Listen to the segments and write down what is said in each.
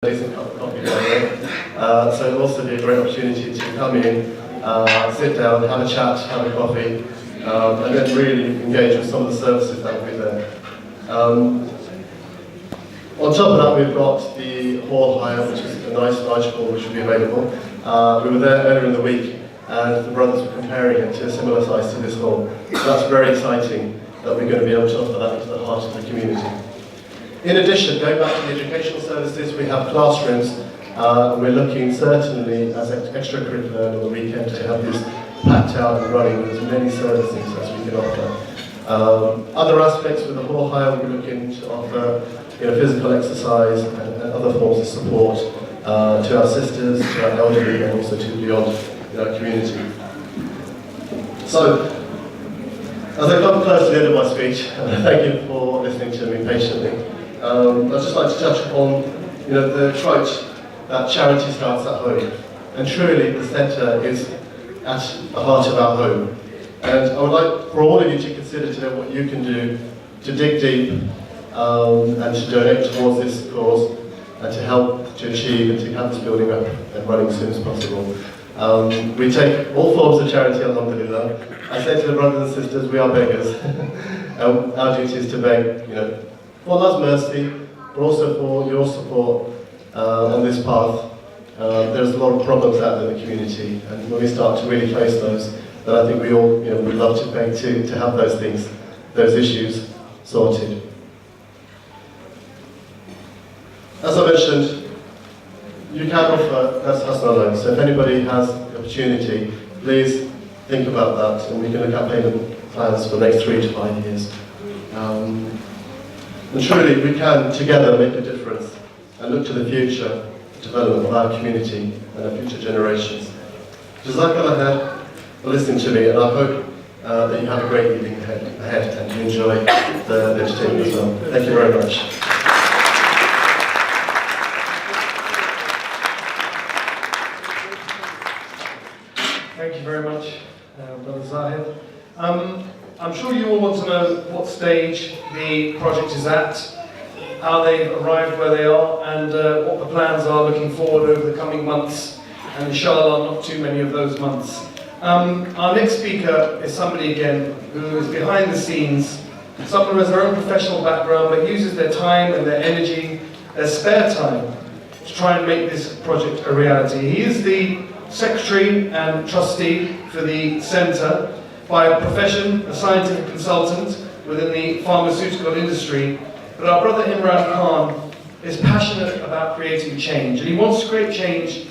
decent cup of coffee down there. So it'll also be a great opportunity to come in, sit down, have a chat, have a coffee, and then really engage with some of the services that will be there. On top of that, we've got the hall hire, which is a nice large hall which will be available. We were there earlier in the week, and the brothers were comparing it to a similar size to this hall. So that's very exciting that we're going to be able to offer that to the heart of the community. In addition, going back to the educational services, we have classrooms. We're looking certainly as extracurricular on the weekend to have this packed out and running with as many services as we can offer. Other aspects with the hall hire, we're looking to offer physical exercise and other forms of support to our sisters, to our elderly, and also to beyond our community. So, as I come close to the end of my speech, thank you for listening to me patiently. I'd just like to touch upon the quote that charity starts at home. And truly, the centre is at the heart of our home. And I would like for all of you to consider today what you can do to dig deep and to donate towards this cause and to help to achieve and to have this building up and running as soon as possible. We take all forms of charity, alhamdulillah. I say to the brothers and sisters, we are beggars. Our duty is to beg, for Allah's mercy, but also for your support on this path. There's a lot of problems out there in the community, and when we start to really face those, then I think we all would love to beg to have those things, those issues sorted. As I mentioned, you can offer Hasna loan, so if anybody has the opportunity, please think about that, and we can look at payment plans for the next 3 to 5 years. And truly, we can together make a difference and look to the future development of our community and our future generations. Jazakallah khair for listening to me, and I hope that you have a great evening ahead and you enjoy the entertainment as well. Thank you very much. Thank you very much, Brother Zahid. I'm sure you all want to know what stage the project is at, how they've arrived where they are, and what the plans are looking forward over the coming months, and inshallah not too many of those months. Our next speaker is somebody again who is behind the scenes, someone who has their own professional background but uses their time and their energy, their spare time, to try and make this project a reality. He is the Secretary and Trustee for the Centre, by profession, a scientific consultant within the pharmaceutical industry. But our brother Imran Khan is passionate about creating change, and he wants to create change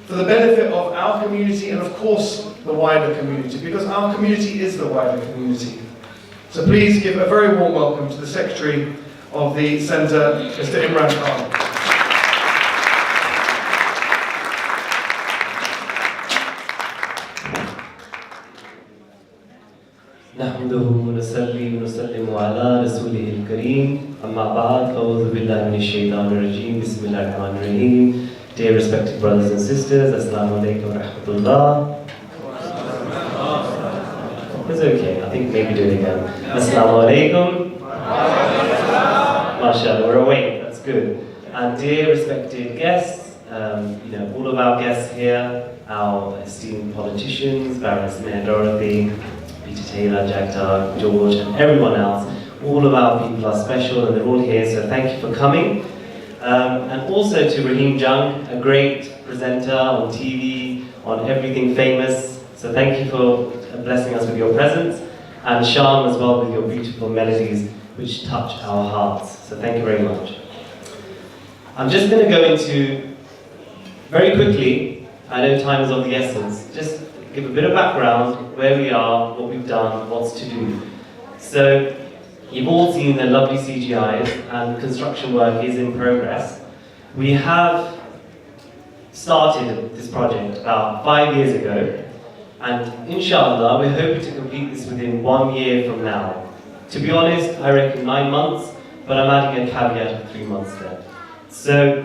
for the benefit of our community and of course the wider community, because our community is the wider community. So please give a very warm welcome to the Secretary of the Centre, Mr. Imran Khan. نحمده ونصلي ونسلم على رسوله الكريم أما بعد فأعوذ بالله من الشيطان الرجيم بسم الله الرحمن الرحيم. Dear respected brothers and sisters, Assalamu alaikum wa rahmatullah. It's okay, I think maybe do it again. Assalamu alaikum. MashaAllah, we're awake, that's good. And dear respected guests, all of our guests here, our esteemed politicians, Baroness Mayor Dorothy, Peter Taylor, Jagtar, George, and everyone else. All of our people are special and they're all here, so thank you for coming. And also to Raheem Jung, a great presenter on TV, on Everything Famous. So thank you for blessing us with your presence. And Sham as well with your beautiful melodies which touch our hearts. So thank you very much. I'm just going to go into, very quickly, I know time is of the essence, just give a bit of background, where we are, what we've done, what's to do. So, you've all seen the lovely CGIs and construction work is in progress. We have started this project about 5 years ago, and inshallah we're hoping to complete this within 1 year from now. To be honest, I reckon 9 months, but I'm adding a caveat of 3 months there. So,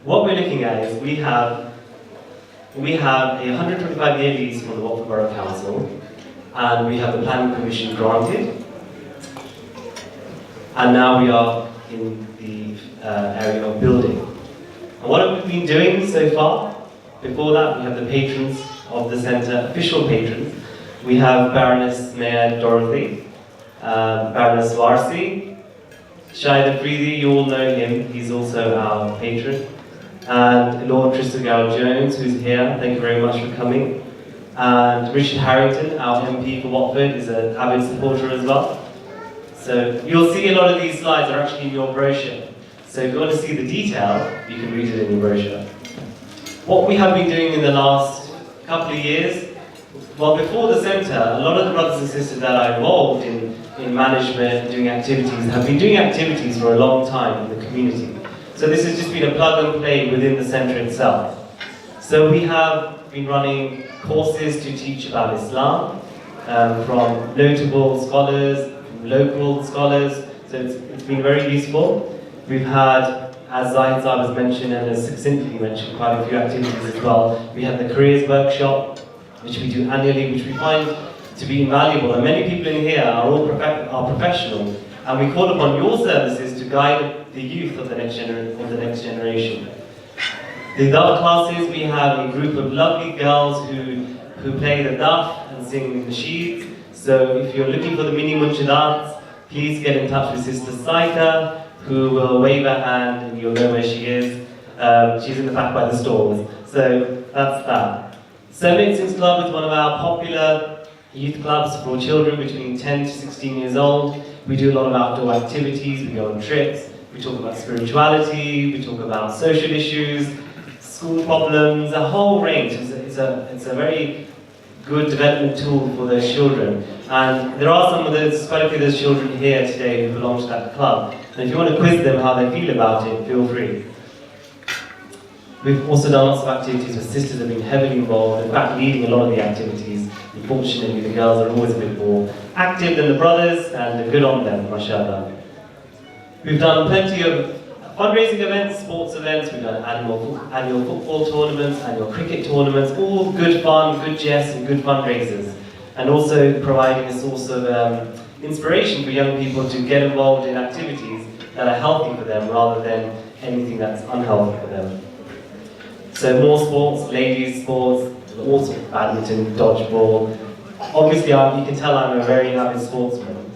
what we're looking at is we have a 125-year lease from the Watford Borough Council, and we have the planning permission granted. And now we are in the area of building. And what have we been doing so far? Before that, we have the patrons of the centre, official patrons. We have Baroness Mayor Dorothy, Baroness Warsi, Shahid Afridi, you all know him, he's also our patron, and Lord Trustee Jones, who's here, thank you very much for coming. And Richard Harrington, our MP for Watford, is an avid supporter as well. So you'll see a lot of these slides are actually in your brochure. So if you want to see the detail, you can read it in your brochure. What we have been doing in the last couple of years, well, before the centre, a lot of the brothers and sisters that are involved in management, doing activities, have been doing activities for a long time in the community. So this has just been a plug and play within the centre itself. So we have been running courses to teach about Islam, from notable scholars, from local scholars, so it's been very useful. We've had, as Zahid Saab has mentioned and as succinctly mentioned, quite a few activities as well. We have the careers workshop, which we do annually, which we find to be invaluable. And many people in here are all professional, and we call upon your services to guide the youth of the next generation. The Daf classes, we have a group of lovely girls who play the Daf and sing the nasheeds. So if you're looking for the mini munshidats, please get in touch with Sister Saika, who will wave her hand and you'll know where she is. She's in the back by the stalls. So that's that. Seven Six Club is one of our popular youth clubs for children between 10 to 16 years old. We do a lot of outdoor activities, we go on trips, we talk about spirituality, we talk about social issues, school problems, a whole range. It's a very good development tool for those children. And there are quite a few of those children here today who belong to that club. And if you want to quiz them how they feel about it, feel free. We've also done lots of activities where sisters have been heavily involved, in fact leading a lot of the activities. Unfortunately, the girls are always a bit more active than the brothers, and good on them, mashallah. We've done plenty of fundraising events, sports events, we've done annual football tournaments, annual cricket tournaments, all good fun, good jest and good fundraisers. And also providing a source of inspiration for young people to get involved in activities that are healthy for them rather than anything that's unhealthy for them. So more sports, ladies sports, all sorts of badminton, dodgeball. Obviously you can tell I'm a very avid sportsman.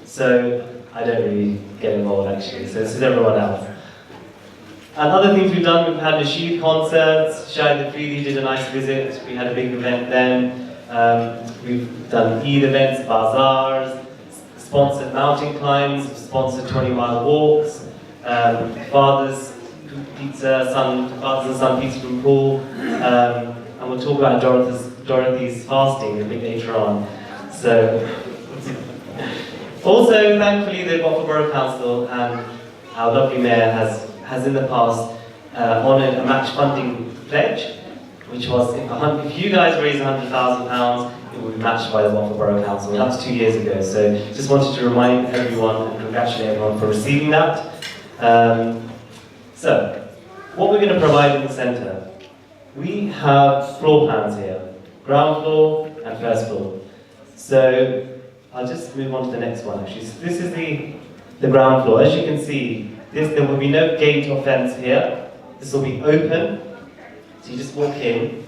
So I don't really get involved actually, so this is everyone else. And other things we've done, we've had nasheed concerts, Shahid Afridi did a nice visit, we had a big event then. We've done Eid events, bazaars, sponsored mountain climbs, sponsored 20-mile walks, fathers and son pizza from pool, and we'll talk about Dorothy's fasting a bit later on. So, also, thankfully, the Watford Borough Council and our lovely mayor has in the past honoured a match funding pledge, which was if you guys raise £100,000, it will be matched by the Watford Borough Council. That was 2 years ago, so just wanted to remind everyone and congratulate everyone for receiving that. So, what we're going to provide in the centre, we have floor plans here, ground floor and first floor. So, I'll just move on to the next one actually. So this is the ground floor. As you can see, there will be no gate or fence here. This will be open. So you just walk in.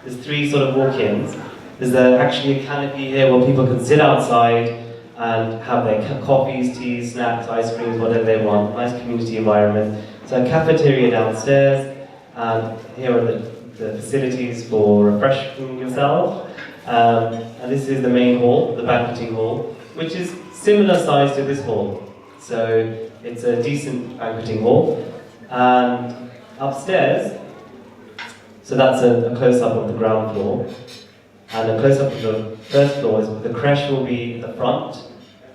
There's three sort of walk-ins. There's actually a canopy here where people can sit outside and have their coffees, teas, snacks, ice creams, whatever they want. Nice community environment. So a cafeteria downstairs, and here are the facilities for refreshing yourself. And this is the main hall, the banqueting hall, which is similar size to this hall. So it's a decent banqueting hall. And upstairs, so that's a close-up of the ground floor. And a close-up of the first floor is the creche will be at the front,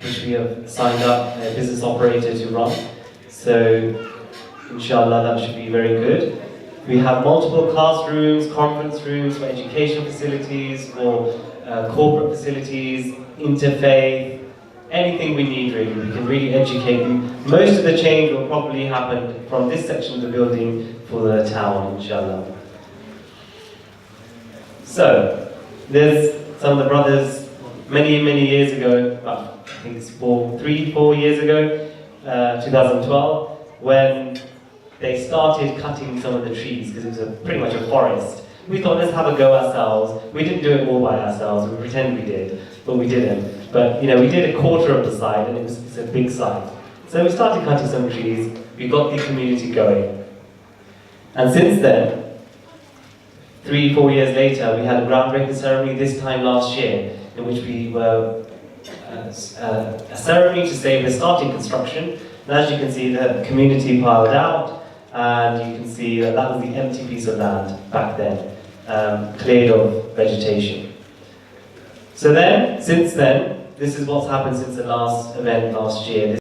which we have signed up a business operator to run. So inshallah that should be very good. We have multiple classrooms, conference rooms for educational facilities, for corporate facilities, interfaith, anything we need really. We can really educate you. Most of the change will probably happen from this section of the building for the town, inshallah. So, there's some of the brothers many years ago, I think it's 4 years ago, 2012, when they started cutting some of the trees because it was pretty much a forest. We thought, let's have a go ourselves. We didn't do it all by ourselves. We pretend we did, but we didn't. But we did a quarter of the site, and it's a big site. So we started cutting some trees. We got the community going, and since then, 3-4 years later, we had a groundbreaking ceremony this time last year, in which we were a ceremony to say we're starting construction. And as you can see, the community piled out, and you can see that that was the empty piece of land back then, cleared of vegetation. So then, since then, this is what's happened since the last event last year.